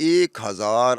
1000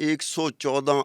114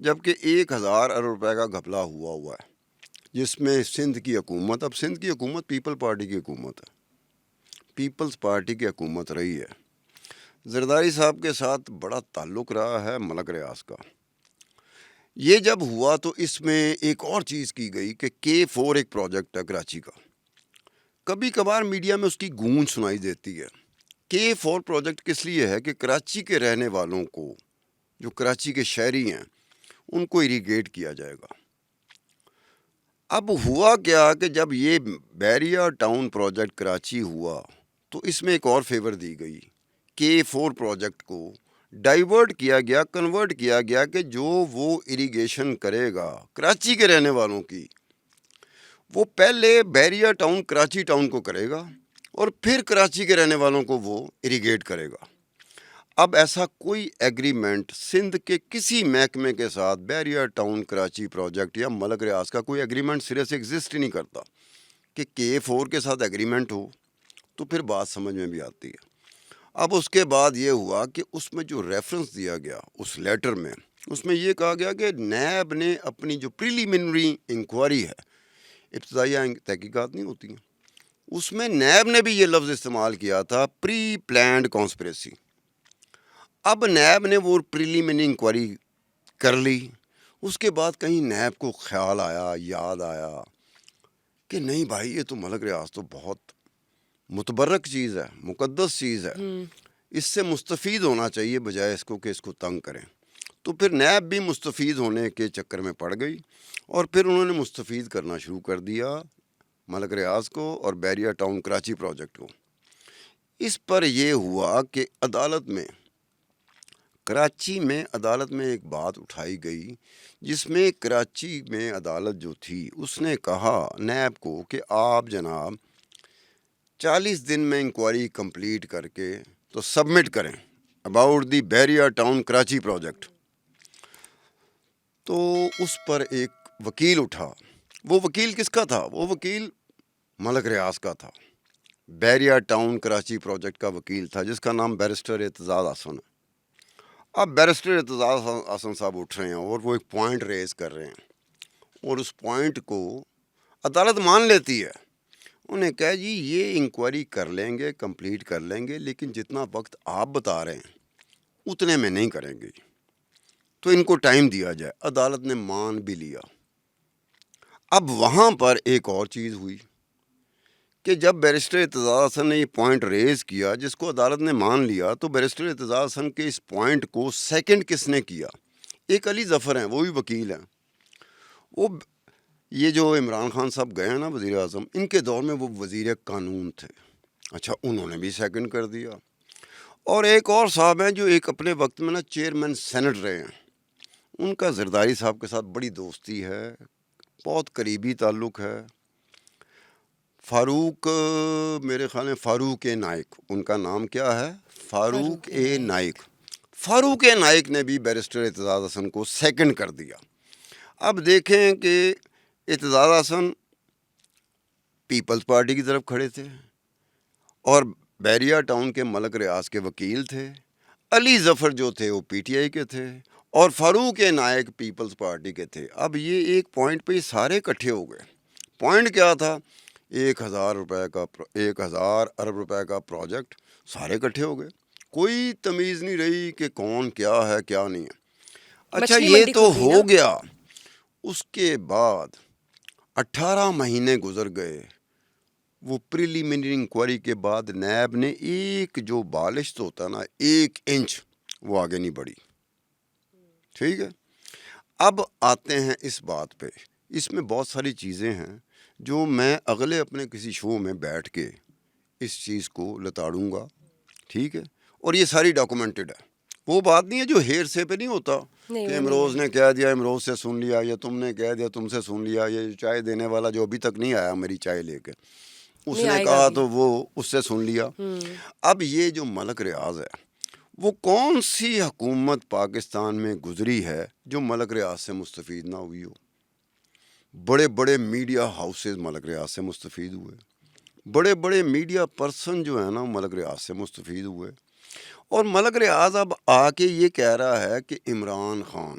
جبکہ 1,000 ارب روپے کا گھپلا ہوا ہے، جس میں سندھ کی حکومت، اب سندھ کی حکومت پیپل پارٹی کی حکومت ہے، پیپلز پارٹی کی حکومت رہی ہے، زرداری صاحب کے ساتھ بڑا تعلق رہا ہے ملک ریاض کا۔ یہ جب ہوا تو اس میں ایک اور چیز کی گئی کہ K4 ایک پروجیکٹ ہے کراچی کا، کبھی کبھار میڈیا میں اس کی گونج سنائی دیتی ہے۔ K4 پروجیکٹ کس لیے ہے کہ کراچی کے رہنے والوں کو، جو کراچی کے شہری ہیں، ان کو اریگیٹ کیا جائے گا۔ اب ہوا کیا کہ جب یہ بیریا ٹاؤن پروجیکٹ کراچی ہوا تو اس میں ایک اور فیور دی گئی، K4 پروجیکٹ کو ڈائیورٹ کیا گیا، کنورٹ کیا گیا کہ جو وہ اریگیشن کرے گا کراچی کے رہنے والوں کی، وہ پہلے بیریا ٹاؤن کراچی ٹاؤن کو کرے گا اور پھر کراچی کے رہنے والوں کو وہ اریگیٹ کرے گا۔ اب ایسا کوئی ایگریمنٹ سندھ کے کسی محکمے کے ساتھ بیریا ٹاؤن کراچی پروجیکٹ یا ملک ریاض کا کوئی ایگریمنٹ سرے سے ایگزسٹ ہی نہیں کرتا کہ K4 کے ساتھ ایگریمنٹ ہو تو پھر بات سمجھ میں بھی آتی ہے۔ اب اس کے بعد یہ ہوا کہ اس میں جو ریفرنس دیا گیا اس لیٹر میں، اس میں یہ کہا گیا کہ نیب نے اپنی جو پریلیمنری انکوائری ہے، ابتدائیہ تحقیقات نہیں ہوتی ہیں، اس میں نیب نے بھی یہ لفظ استعمال کیا تھا، پری پلانڈ کانسپریسی۔ اب نیب نے وہ پریلیمنری انکوائری کر لی، اس کے بعد کہیں نیب کو خیال آیا، یاد آیا کہ نہیں بھائی یہ تو ملک ریاض تو بہت متبرک چیز ہے، مقدس چیز ہے، اس سے مستفید ہونا چاہیے بجائے اس کو کہ اس کو تنگ کریں۔ تو پھر نیب بھی مستفید ہونے کے چکر میں پڑ گئی اور پھر انہوں نے مستفید کرنا شروع کر دیا ملک ریاض کو اور بیریا ٹاؤن کراچی پروجیکٹ کو۔ اس پر یہ ہوا کہ عدالت میں، کراچی میں عدالت میں ایک بات اٹھائی گئی جس میں کراچی میں عدالت جو تھی اس نے کہا نیب کو کہ آپ جناب 40 دن میں انکوائری کمپلیٹ کر کے تو سبمٹ کریں about the بیریا town Karachi project. تو اس پر ایک وکیل اٹھا، وہ وکیل کس کا تھا؟ وہ وکیل ملک ریاض کا تھا، بیریا ٹاؤن کراچی پروجیکٹ کا وکیل تھا، جس کا نام بیرسٹر اعتزاز حسن ہے۔ اب بیرسٹر اعتزاز حسن صاحب اٹھ رہے ہیں اور وہ ایک پوائنٹ ریز کر رہے ہیں اور اس پوائنٹ کو عدالت مان لیتی ہے۔ انہوں نے کہا جی یہ انکوائری کر لیں گے، کمپلیٹ کر لیں گے، لیکن جتنا وقت آپ بتا رہے ہیں اتنے میں نہیں کریں گے، تو ان کو ٹائم دیا جائے۔ عدالت نے مان بھی لیا۔ اب وہاں پر ایک اور چیز ہوئی کہ جب بیرسٹر اعتزاز حسن نے یہ پوائنٹ ریز کیا جس کو عدالت نے مان لیا، تو بیرسٹر اعتزاز حسن کے اس پوائنٹ کو سیکنڈ کس نے کیا؟ ایک علی ظفر ہیں، وہ بھی وکیل ہیں، وہ یہ جو عمران خان صاحب گئے ہیں نا وزیر اعظم، ان کے دور میں وہ وزیر قانون تھے، اچھا انہوں نے بھی سیکنڈ کر دیا۔ اور ایک اور صاحب ہیں جو ایک اپنے وقت میں نا چیئرمین سینٹ رہے ہیں، ان کا زرداری صاحب کے ساتھ بڑی دوستی ہے، بہت قریبی تعلق ہے، فاروق، میرے خیال میں فاروق اے نائک ان کا نام کیا ہے، فاروق اے نائک۔ فاروق اے نائک نے بھی بیرسٹر اعتزاز حسن کو سیکنڈ کر دیا۔ اب دیکھیں کہ اعتزاز حسن پیپلز پارٹی کی طرف کھڑے تھے اور بیریا ٹاؤن کے ملک ریاض کے وکیل تھے، علی ظفر جو تھے وہ پی ٹی آئی کے تھے اور فاروق نائک پیپلز پارٹی کے تھے۔ اب یہ ایک پوائنٹ پہ یہ سارے اکٹھے ہو گئے۔ پوائنٹ کیا تھا؟ 1,000 ارب روپے کا پروجیکٹ، سارے اکٹھے ہو گئے، کوئی تمیز نہیں رہی کہ کون کیا ہے کیا نہیں ہے۔ اچھا یہ تو ہو گیا، اس کے بعد 18 مہینے گزر گئے، وہ پریلیمنری انکوائری کے بعد نیب نے ایک جو بالشت ہوتا نا 1 انچ، وہ آگے نہیں بڑھی۔ ٹھیک ہے، اب آتے ہیں اس بات پہ، اس میں بہت ساری چیزیں ہیں جو میں اگلے اپنے کسی شو میں بیٹھ کے اس چیز کو لتاڑوں گا، ٹھیک ہے، اور یہ ساری ڈاکومنٹڈ ہے۔ وہ بات نہیں ہے جو ہیر سے پہ نہیں ہوتا کہ امروز نے کہہ دیا امروز سے سن لیا، یا تم نے کہہ دیا تم سے سن لیا، یہ چائے دینے والا جو ابھی تک نہیں آیا میری چائے لے کے، اس نے کہا تو وہ اس سے سن لیا۔ اب یہ جو ملک ریاض ہے وہ کون سی حکومت پاکستان میں گزری ہے جو ملک ریاض سے مستفید نہ ہوئی ہو؟ بڑے بڑے میڈیا ہاؤسز ملک ریاض سے مستفید ہوئے، بڑے بڑے میڈیا پرسن جو ہیں نا ملک ریاض سے مستفید ہوئے، اور ملک ریاض اب آ کے یہ کہہ رہا ہے کہ Imran Khan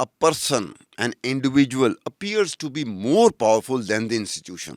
a person, an individual appears to be more powerful than the institution.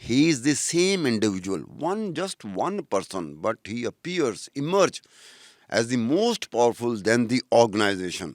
He is the same individual, just one person, but he emerge as the most powerful than the organization.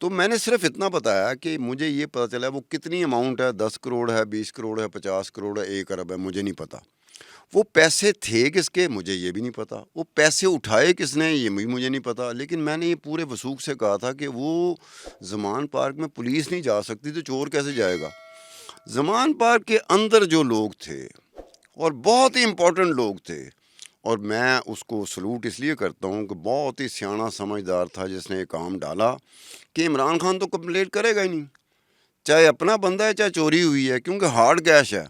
تو میں نے صرف اتنا بتایا کہ مجھے یہ پتہ چلا وہ کتنی اماؤنٹ ہے، 10 کروڑ ہے، 20 کروڑ ہے، 50 کروڑ ہے، 1 ارب ہے، مجھے نہیں پتہ. وہ پیسے تھے کس کے مجھے یہ بھی نہیں پتا، وہ پیسے اٹھائے کس نے یہ بھی مجھے نہیں پتا. لیکن میں نے یہ پورے وثوق سے کہا تھا کہ وہ زمان پارک میں پولیس نہیں جا سکتی تو چور کیسے جائے گا. زمان پارک کے اندر جو لوگ تھے اور بہت ہی امپورٹنٹ لوگ تھے، اور میں اس کو سلوٹ اس لیے کرتا ہوں کہ بہت ہی سیاںا سمجھدار تھا جس نے یہ کام ڈالا کہ عمران خان تو کمپلیٹ کرے گا ہی نہیں، چاہے اپنا بندہ ہے چاہے چوری ہوئی ہے، کیونکہ ہارڈ کیش ہے.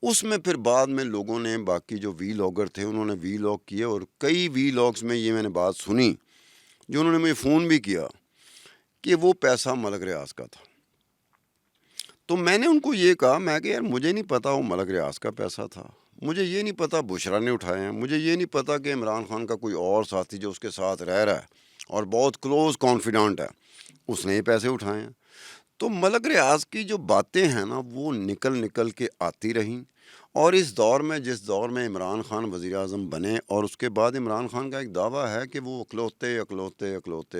اس میں پھر بعد میں لوگوں نے، باقی جو وی لاگر تھے انہوں نے وی لاگ کیے، اور کئی وی لاگس میں یہ میں نے بات سنی جو انہوں نے مجھے فون بھی کیا کہ وہ پیسہ ملک ریاض کا تھا. تو میں نے ان کو یہ کہا، میں کہ یار مجھے نہیں پتا وہ ملک ریاض کا پیسہ تھا، مجھے یہ نہیں پتا بشرا نے اٹھائے ہیں، مجھے یہ نہیں پتا کہ عمران خان کا کوئی اور ساتھی جو اس کے ساتھ رہ رہا ہے اور بہت کلوز کانفیڈنٹ ہے اس نے یہ پیسے اٹھائے ہیں. تو ملک ریاض کی جو باتیں ہیں نا وہ نکل کے آتی رہیں. اور اس دور میں، جس دور میں عمران خان وزیر اعظم بنے، اور اس کے بعد عمران خان کا ایک دعویٰ ہے کہ وہ اکلوتے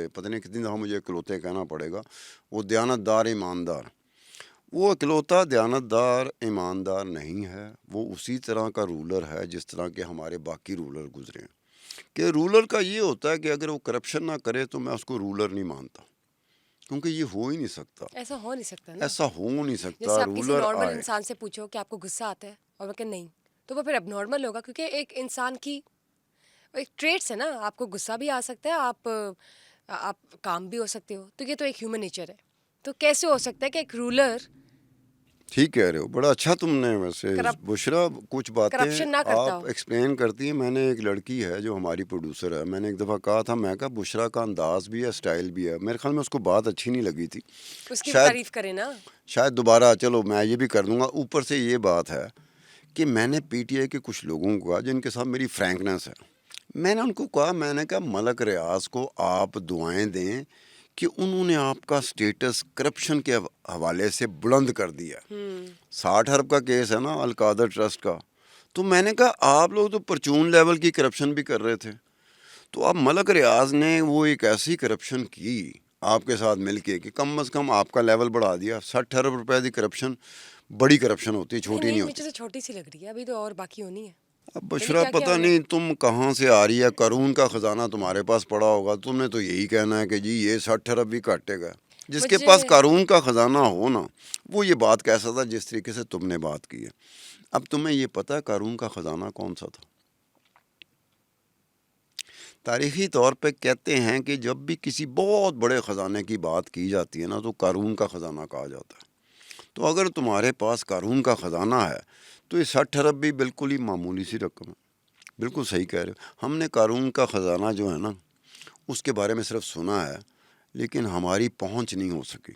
پتہ نہیں کتنی دفعہ مجھے اکلوتے کہنا پڑے گا، وہ دیانت دار ایماندار، وہ اکلوتا دیانت دار ایماندار نہیں ہے، وہ اسی طرح کا رولر ہے جس طرح کے ہمارے باقی رولر گزرے ہیں. کہ رولر کا یہ ہوتا ہے کہ اگر وہ کرپشن نہ کرے تو میں اس کو رولر نہیں مانتا، کیونکہ یہ ہو ہی نہیں سکتا، ایسا ہو نہیں سکتا نا. ایسا ہو نہیں سکتا. جیسے آپ کسی رولر نارمل آئے، انسان سے پوچھو کہ آپ کو غصہ آتا ہے اور وہ کہ نہیں، تو وہ پھر اب نارمل ہوگا، کیونکہ ایک انسان کی ایک ٹریٹس ہے نا. آپ کو غصہ بھی آ سکتا ہے، آپ کام بھی ہو سکتے ہو، تو یہ تو ایک ہیومن نیچر ہے. تو کیسے ہو سکتا ہے کہ ایک رولر ٹھیک کہہ رہے ہو، بڑا اچھا تم نے ویسے بشرا کچھ باتیں کرپشن نہ کرتا ہو؟ آپ ایکسپلین کرتی ہیں. میں نے ایک لڑکی ہے جو ہماری پروڈیوسر ہے، میں نے ایک دفعہ کہا تھا، میں کہا بشرا کا انداز بھی ہے، سٹائل بھی ہے، میرے خیال میں اس کو بات اچھی نہیں لگی تھی. اس کی شاید تعریف کرے نا. شاید دوبارہ، چلو میں یہ بھی کر دوں گا. اوپر سے یہ بات ہے کہ میں نے پی ٹی آئی کے کچھ لوگوں کو کہا جن کے ساتھ میری فرینکنس ہے، میں نے ان کو کہا، میں نے کہا ملک ریاض کو آپ دعائیں دیں کہ انہوں نے آپ کا سٹیٹس کرپشن کے حوالے سے بلند کر دیا. 60 ارب کا کیس ہے نا القادر ٹرسٹ کا. تو میں نے کہا آپ لوگ تو پرچون لیول کی کرپشن بھی کر رہے تھے، تو اب ملک ریاض نے وہ ایک ایسی کرپشن کی آپ کے ساتھ مل کے کہ کم از کم آپ کا لیول بڑھا دیا. 60 ارب روپے کی کرپشن بڑی کرپشن ہوتی ہے، چھوٹی نہیں ہوتی. مجھے تو چھوٹی سی لگ رہی ہے، ابھی تو اور باقی ہونی ہے. اب بشرا پتہ نہیں تم کہاں سے آ رہی ہے، قارون کا خزانہ تمہارے پاس پڑا ہوگا، تم نے تو یہی کہنا ہے کہ جی یہ 60 ارب بھی کاٹے گا. جس کے پاس قارون کا خزانہ ہو نا وہ یہ بات کہہ سکتا جس طریقے سے تم نے بات کی ہے. اب تمہیں یہ پتہ ہے قارون کا خزانہ کون سا تھا؟ تاریخی طور پہ کہتے ہیں کہ جب بھی کسی بہت بڑے خزانے کی بات کی جاتی ہے نا تو قارون کا خزانہ کہا جاتا ہے. تو اگر تمہارے پاس قارون کا خزانہ ہے تو یہ 60 ارب بھی بالکل ہی معمولی سی رقم ہے. بالکل صحیح کہہ رہے ہو. ہم نے قارون کا خزانہ جو ہے نا اس کے بارے میں صرف سنا ہے، لیکن ہماری پہنچ نہیں ہو سکی.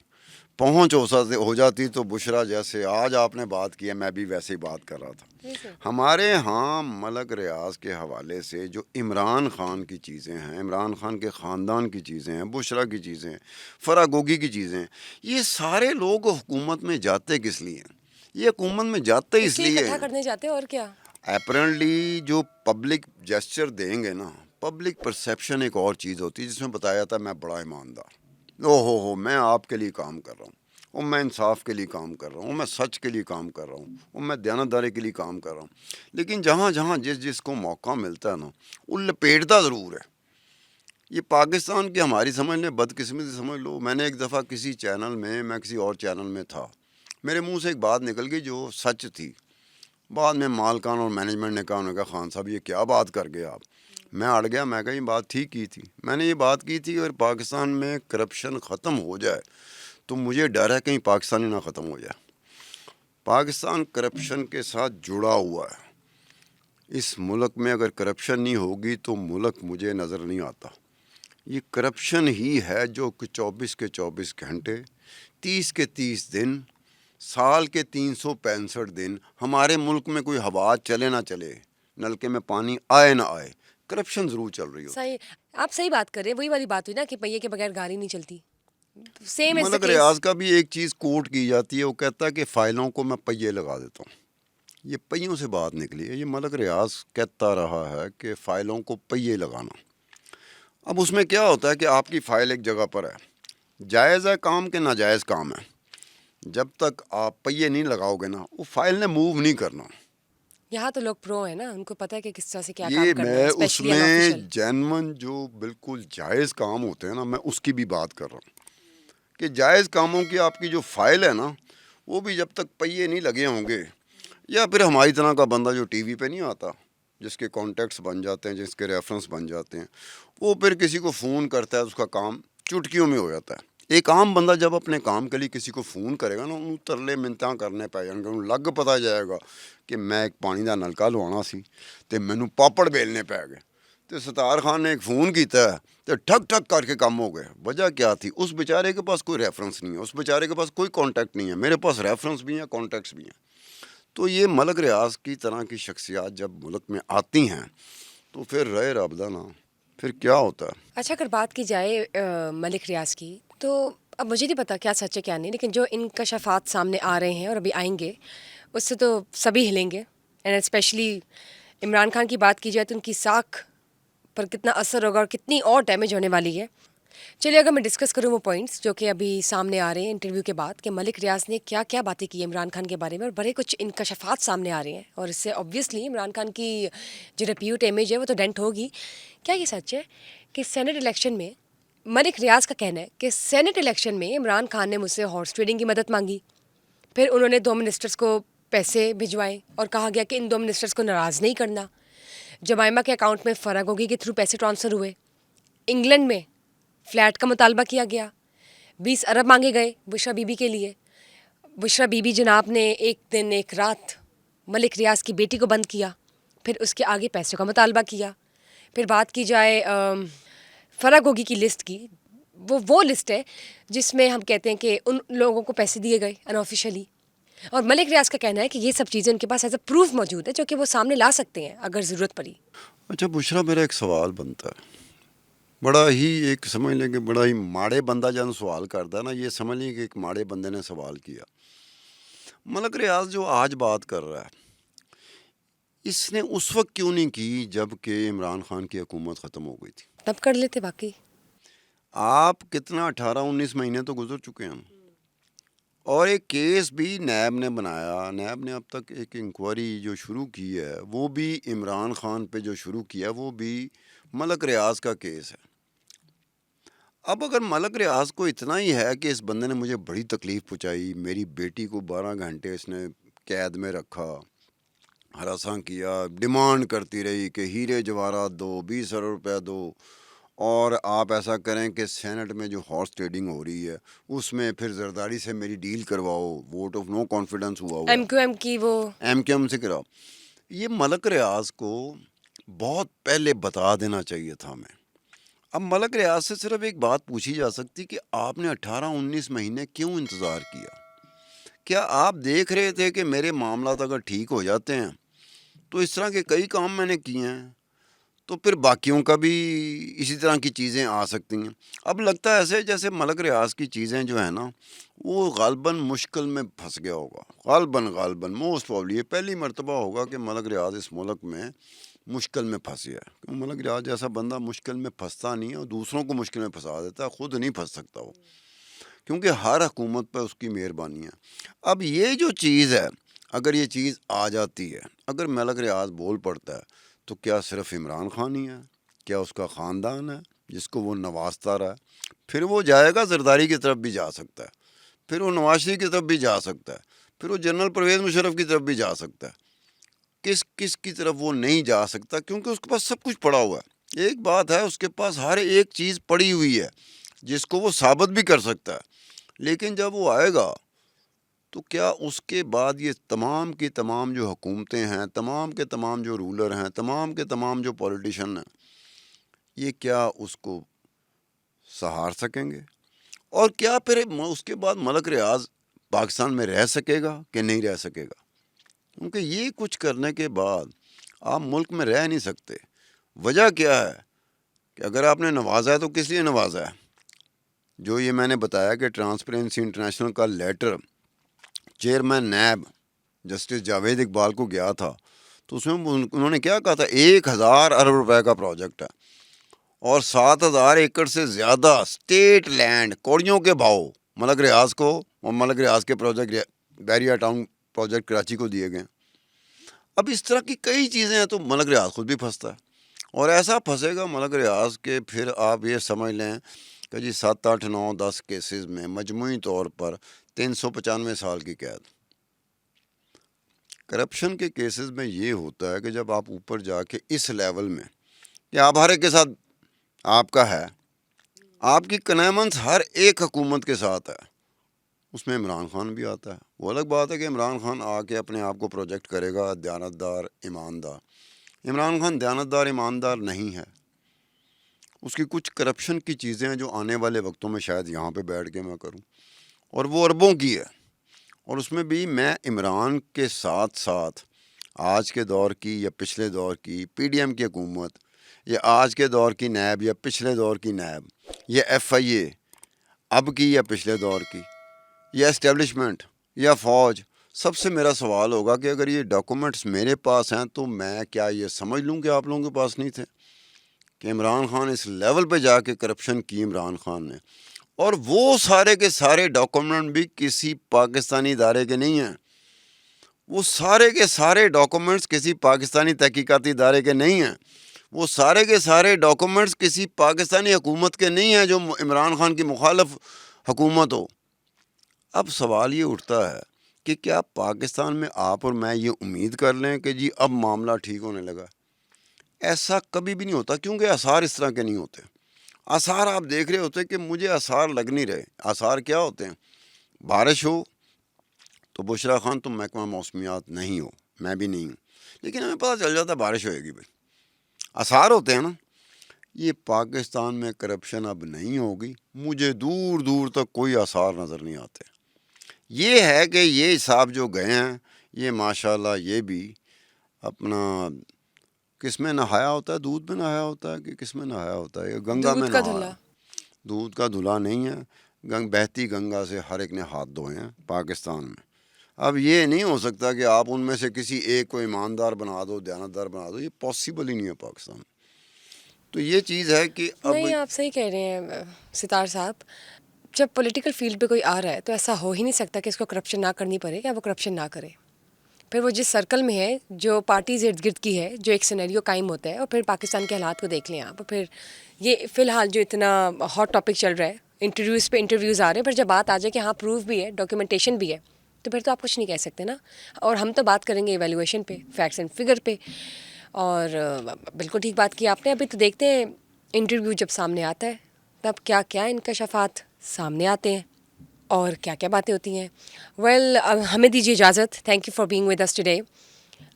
پہنچ ہو جاتی تو بشرا جیسے آج آپ نے بات کی ہے میں بھی ویسے ہی بات کر رہا تھا. ہمارے ہاں ملک ریاض کے حوالے سے جو عمران خان کی چیزیں ہیں، عمران خان کے خاندان کی چیزیں ہیں، بشرا کی چیزیں ہیں، فرا گوگی کی چیزیں ہیں، یہ سارے لوگ حکومت میں جاتے کس لیے ہیں؟ یہ حکومت میں جاتے اس لیے اکٹھا کرنے جاتے، اور کیا. اپیرنٹلی جو پبلک جیسچر دیں گے نا، پبلک پرسیپشن ایک اور چیز ہوتی ہے جس میں بتایا جاتا ہے میں بڑا ایماندار، ہو میں آپ کے لیے کام کر رہا ہوں، اور میں انصاف کے لیے کام کر رہا ہوں، میں سچ کے لیے کام کر رہا ہوں، اور میں دیانتداری کے لیے کام کر رہا ہوں. لیکن جہاں جہاں جس کو موقع ملتا ہے نا وہ لپیٹتا ضرور ہے. یہ پاکستان کی ہماری سمجھ لیں، بدقسمتی سمجھ لو. میں نے ایک دفعہ کسی چینل میں کسی اور چینل میں تھا، میرے منہ سے ایک بات نکل گئی جو سچ تھی. بعد میں مالکان اور مینجمنٹ نے کہا، انہوں نے کہا خان صاحب یہ کیا بات کر گئے آپ. میں اڑ گیا، میں کہا یہ بات ٹھیک کی تھی. میں نے یہ بات کی تھی اگر پاکستان میں کرپشن ختم ہو جائے تو مجھے ڈر ہے کہیں پاکستانی نہ ختم ہو جائے. پاکستان کرپشن کے ساتھ جڑا ہوا ہے. اس ملک میں اگر کرپشن نہیں ہوگی تو ملک مجھے نظر نہیں آتا. یہ کرپشن ہی ہے جو کہ 24 کے 24 گھنٹے، 30 کے 30 دن، سال کے 365 دن ہمارے ملک میں کوئی ہوا چلے نہ چلے، نلکے میں پانی آئے نہ آئے، کرپشن ضرور چل رہی ہوتی. صحیح، آپ صحیح بات کر رہے ہیں. وہی والی بات ہوئی نا کہ پہیے کے بغیر گاڑی نہیں چلتی. سیم ایز ملک دا ریاض کیس. کا بھی ایک چیز کوٹ کی جاتی ہے، وہ کہتا ہے کہ فائلوں کو میں پہیے لگا دیتا ہوں. یہ پہیوں سے بات نکلی ہے. یہ ملک ریاض کہتا رہا ہے کہ فائلوں کو پہیے لگانا. اب اس میں کیا ہوتا ہے کہ آپ کی فائل ایک جگہ پر ہے، جائز ہے کام کہ ناجائز کام ہے. جب تک آپ پہیے نہیں لگاؤ گے نا وہ فائل نے موو نہیں کرنا. یہاں تو لوگ پرو ہیں نا, ان کو پتہ ہے کہ کس طرح سے کیا کام یہ کرنا ہے, میں اس اسپیشلی ان میں آفیشیل. جینون جو بالکل جائز کام ہوتے ہیں نا, میں اس کی بھی بات کر رہا ہوں کہ جائز کاموں کی آپ کی جو فائل ہے نا وہ بھی جب تک پہیے نہیں لگے ہوں گے, یا پھر ہماری طرح کا بندہ جو ٹی وی پہ نہیں آتا, جس کے کانٹیکٹس بن جاتے ہیں, جس کے ریفرنس بن جاتے ہیں, وہ پھر کسی کو فون کرتا ہے, اس کا کام چٹکیوں میں ہو جاتا ہے. ایک عام بندہ جب اپنے کام کے لیے کسی کو فون کرے گا نا, انہوں ترلے منتاں کرنے پੈ جان گے, انہوں لگ پتا جائے گا کہ میں ایک پانی دا نلکا لوانا سی تے مینوں پاپڑ بیلنے پੈ گئے. تو ستار خان نے ایک فون کیتا ہے تو ٹھک ٹھک کر کے کم ہو گئے. وجہ کیا تھی؟ اس بیچارے کے پاس کوئی ریفرنس نہیں ہے, اس بیچارے کے پاس کوئی کانٹیکٹ نہیں ہے. میرے پاس ریفرنس بھی ہیں, کانٹیکٹس بھی ہیں. تو یہ ملک ریاض کی طرح کی شخصیات جب ملک میں آتی ہیں تو پھر رہے رابطہ نا, پھر کیا ہوتا ہے. اچھا, اگر بات کی جائے ملک ریاض کی, تو اب مجھے نہیں پتا کیا سچ ہے کیا نہیں, لیکن جو انکشافات سامنے آ رہے ہیں اور ابھی آئیں گے اس سے تو سبھی ہلیں گے. اینڈ اسپیشلی عمران خان کی بات کی جائے تو ان کی ساکھ پر کتنا اثر ہوگا اور کتنی اور ڈیمیج ہونے والی ہے. چلیے اگر میں ڈسکس کروں وہ پوائنٹس جو کہ ابھی سامنے آ رہے ہیں انٹرویو کے بعد, کہ ملک ریاض نے کیا کیا باتیں کی عمران خان کے بارے میں, اور بڑے کچھ انکشافات سامنے آ رہے ہیں, اور اس سے آبویسلی عمران خان کی جو ریپیوٹ امیج ہے وہ تو ڈینٹ ہوگی. کیا یہ سچ ہے کہ سینٹ الیکشن میں, ملک ریاض کا کہنا ہے کہ سینٹ الیکشن میں عمران خان نے مجھ سے ہارس ٹریڈنگ کی مدد مانگی, پھر انہوں نے 2 منسٹرز کو پیسے بھجوائے اور کہا گیا کہ ان 2 منسٹرز کو ناراض نہیں کرنا. جمائمہ کے اکاؤنٹ میں فرح گوگی کے تھرو پیسے ٹرانسفر ہوئے. انگلینڈ میں فلیٹ کا مطالبہ کیا گیا, 20 ارب مانگے گئے بشرا بی بی کے لیے. بشرا بی بی جناب نے ایک دن ایک رات ملک ریاض کی بیٹی کو بند کیا, پھر اس کے آگے پیسوں کا مطالبہ کیا. پھر بات کی جائے فرح گوگی کی لسٹ کی, وہ لسٹ ہے جس میں ہم کہتے ہیں کہ ان لوگوں کو پیسے دیے گئے انآفیشلی, اور ملک ریاض کا کہنا ہے کہ یہ سب چیزیں ان کے پاس ایز اے پروف موجود ہے جو کہ وہ سامنے لا سکتے ہیں اگر ضرورت پڑی. اچھا بشرا, میرا ایک سوال بنتا ہے, بڑا ہی ایک سمجھ لیں کہ بڑا ہی ماڑے بندہ جب سوال کرتا ہے نا, یہ سمجھ لیں کہ ایک ماڑے بندے نے سوال کیا. ملک ریاض جو آج بات کر رہا ہے, اس نے اس وقت کیوں نہیں کی جب کہ عمران خان کی حکومت ختم ہو گئی تھی؟ تب کر لیتے باقی. آپ کتنا 18-19 مہینے تو گزر چکے ہیں, اور ایک کیس بھی نیب نے بنایا. نیب نے اب تک ایک انکوائری جو شروع کی ہے وہ بھی عمران خان پہ جو شروع کیا وہ بھی ملک ریاض کا کیس ہے. اب اگر ملک ریاض کو اتنا ہی ہے کہ اس بندے نے مجھے بڑی تکلیف پہنچائی, میری بیٹی کو 12 گھنٹے اس نے قید میں رکھا, ہراساں کیا, ڈیمانڈ کرتی رہی کہ ہیرے جواہرات دو, 20 ارب روپے دو, اور آپ ایسا کریں کہ سینٹ میں جو ہارس ٹریڈنگ ہو رہی ہے اس میں پھر زرداری سے میری ڈیل کرواؤ, ووٹ آف نو کانفیڈنس ہوا ہوا ایم کیو ایم کی وہ ایم کیو ایم سے کراؤ. یہ ملک ریاض کو بہت پہلے بتا دینا چاہیے تھا ہمیں. اب ملک ریاض سے صرف ایک بات پوچھی جا سکتی کہ آپ نے 18-19 مہینے کیوں انتظار کیا؟ کیا آپ دیکھ رہے تھے کہ میرے معاملات اگر ٹھیک ہو جاتے ہیں تو اس طرح کے کئی کام میں نے کیے ہیں تو پھر باقیوں کا بھی اسی طرح کی چیزیں آ سکتی ہیں. اب لگتا ہے ایسے جیسے ملک ریاض کی چیزیں جو ہیں نا وہ غالباً مشکل میں پھنس گیا ہوگا. غالباً موسٹ پرابلی یہ پہلی مرتبہ ہوگا کہ ملک ریاض اس ملک میں مشکل میں پھنس گیا ہے. ملک ریاض جیسا بندہ مشکل میں پھنستا نہیں ہے اور دوسروں کو مشکل میں پھنسا دیتا ہے, خود نہیں پھنس سکتا وہ, کیونکہ ہر حکومت پہ اس کی مہربانی ہے. اب یہ جو چیز ہے, اگر یہ چیز آ جاتی ہے, اگر ملک ریاض بول پڑتا ہے تو کیا صرف عمران خان ہی ہے؟ کیا اس کا خاندان ہے جس کو وہ نوازتا رہا ہے؟ پھر وہ جائے گا زرداری کی طرف بھی جا سکتا ہے, پھر وہ نواز شریف کی طرف بھی جا سکتا ہے, پھر وہ جنرل پرویز مشرف کی طرف بھی جا سکتا ہے. کس کی طرف وہ نہیں جا سکتا؟ کیونکہ اس کے پاس سب کچھ پڑا ہوا ہے. ایک بات ہے, اس کے پاس ہر ایک چیز پڑی ہوئی ہے جس کو وہ ثابت بھی کر سکتا ہے. لیکن جب وہ آئے گا تو کیا اس کے بعد یہ تمام کی تمام جو حکومتیں ہیں, تمام کے تمام جو رولر ہیں, تمام کے تمام جو پولیٹیشن ہیں, یہ کیا اس کو سہار سکیں گے؟ اور کیا پھر اس کے بعد ملک ریاض پاکستان میں رہ سکے گا کہ نہیں رہ سکے گا؟ کیونکہ یہ کچھ کرنے کے بعد آپ ملک میں رہ نہیں سکتے. وجہ کیا ہے کہ اگر آپ نے نوازا ہے تو کس لیے نوازا ہے؟ جو یہ میں نے بتایا کہ ٹرانسپیرنسی انٹرنیشنل کا letter chairman NAB justice Javed Iqbal کو گیا تھا تو اس میں انہوں نے کیا کہا تھا, 1000 ارب روپے کا پروجیکٹ ہے اور 7,000 ایکڑ سے زیادہ اسٹیٹ لینڈ کوڑیوں کے بھاؤ ملک ریاض کو اور ملک ریاض کے پروجیکٹ بیریا ٹاؤن پروجیکٹ کراچی کو دیے گئے. اب اس طرح کی کئی چیزیں ہیں تو ملک ریاض خود بھی پھنستا ہے, اور ایسا پھنسے گا ملک ریاض کے پھر آپ یہ سمجھ لیں کہ جی 7, 8, 9, 10 کیسز میں مجموعی طور پر 395 سال کی قید. کرپشن کے کیسز میں یہ ہوتا ہے کہ جب آپ اوپر جا کے اس لیول میں کہ آپ ہر ایک کے ساتھ آپ کا ہے, آپ کی کنیمنس ہر ایک حکومت کے ساتھ ہے, اس میں عمران خان بھی آتا ہے. وہ الگ بات ہے کہ عمران خان آ کے اپنے آپ کو پروجیکٹ کرے گا دیانتدار ایماندار. عمران خان دیانتدار ایماندار نہیں ہے, اس کی کچھ کرپشن کی چیزیں ہیں جو آنے والے وقتوں میں شاید یہاں پہ بیٹھ کے میں کروں, اور وہ اربوں کی ہے. اور اس میں بھی میں عمران کے ساتھ ساتھ آج کے دور کی یا پچھلے دور کی پی ڈی ایم کی حکومت یا آج کے دور کی نیب یا پچھلے دور کی نیب یا ایف آئی اے اب کی یا پچھلے دور کی یا اسٹیبلشمنٹ یا فوج, سب سے میرا سوال ہوگا کہ اگر یہ ڈاکومنٹس میرے پاس ہیں تو میں کیا یہ سمجھ لوں کہ آپ لوگوں کے پاس نہیں تھے؟ کہ عمران خان اس لیول پہ جا کے کرپشن کی عمران خان نے, اور وہ سارے کے سارے ڈاکومنٹ بھی کسی پاکستانی ادارے کے نہیں ہیں. وہ سارے کے سارے ڈاکومنٹس کسی پاکستانی تحقیقاتی ادارے کے نہیں ہیں. وہ سارے کے سارے ڈاکومنٹس کسی پاکستانی حکومت کے نہیں ہیں جو عمران خان کی مخالف حکومت ہو. اب سوال یہ اٹھتا ہے کہ کیا پاکستان میں آپ اور میں یہ امید کر لیں کہ جی اب معاملہ ٹھیک ہونے لگا؟ ایسا کبھی بھی نہیں ہوتا, کیونکہ آثار اس طرح کے نہیں ہوتے. آثار آپ دیکھ رہے ہوتے کہ مجھے آثار لگ نہیں رہے. آثار کیا ہوتے ہیں؟ بارش ہو تو بشرا خان تم محکمہ موسمیات نہیں ہو, میں بھی نہیں ہوں, لیکن ہمیں پتہ چل جاتا بارش ہوئے گی. بھائی آثار ہوتے ہیں نا. یہ پاکستان میں کرپشن اب نہیں ہوگی, مجھے دور دور تک کوئی آثار نظر نہیں آتے. یہ ہے کہ یہ صاحب جو گئے ہیں یہ ماشاءاللہ یہ بھی اپنا کس میں نہایا ہوتا ہے, دودھ میں نہایا ہوتا ہے کہ کس میں نہایا ہوتا ہے, گنگا میں نہایا. دودھ کا دھلا نہیں ہے, بہتی گنگا سے ہر ایک نے ہاتھ دھوئے ہیں پاکستان میں. اب یہ نہیں ہو سکتا کہ آپ ان میں سے کسی ایک کو ایماندار بنا دو, دیانتدار بنا دو, یہ پاسبل ہی نہیں ہے پاکستان. تو یہ چیز ہے کہ اب نہیں, آپ صحیح کہہ رہے ہیں ستار صاحب. جب پولیٹیکل فیلڈ پہ کوئی آ رہا ہے تو ایسا ہو ہی نہیں سکتا کہ اس کو کرپشن نہ کرنی پڑے یا وہ کرپشن نہ کرے. پھر وہ جس سرکل میں ہے, جو پارٹیز ارد گرد کی ہے, جو ایک سینیریو قائم ہوتا ہے, اور پھر پاکستان کے حالات کو دیکھ لیں آپ. پھر یہ فی الحال جو اتنا ہاٹ ٹاپک چل رہا ہے, انٹرویوز پہ انٹرویوز آ رہے ہیں, پھر جب بات آ جائے کہ ہاں پروف بھی ہے, ڈاکیومنٹیشن بھی ہے, تو پھر تو آپ کچھ نہیں کہہ سکتے نا. اور ہم تو بات کریں گے ایویلویشن پہ, فیکٹس اینڈ فگر پہ. اور بالکل ٹھیک بات کی آپ نے. ابھی تو دیکھتے ہیں انٹرویو جب سامنے آتا ہے تب کیا کیا انکشافات سامنے آتے ہیں اور کیا کیا باتیں ہوتی ہیں. ویل ہمیں دیجیے اجازت. Thank you for being with us today.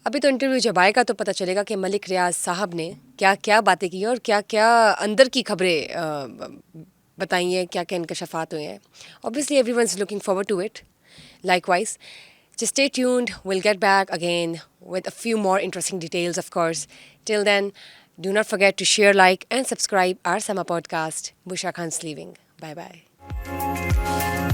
ابھی تو انٹرویو جب آئے گا تو پتہ چلے گا کہ ملک ریاض صاحب نے کیا کیا باتیں کی اور کیا کیا اندر کی خبریں بتائی ہیں, کیا کیا انکشافات ہوئے ہیں. Obviously everyone is looking forward to it. Likewise, just stay tuned. We'll get back again with a few more interesting details, of course. Till then, do not forget to share, like and subscribe our summer podcast. Bushra Khan's leaving. Bye bye.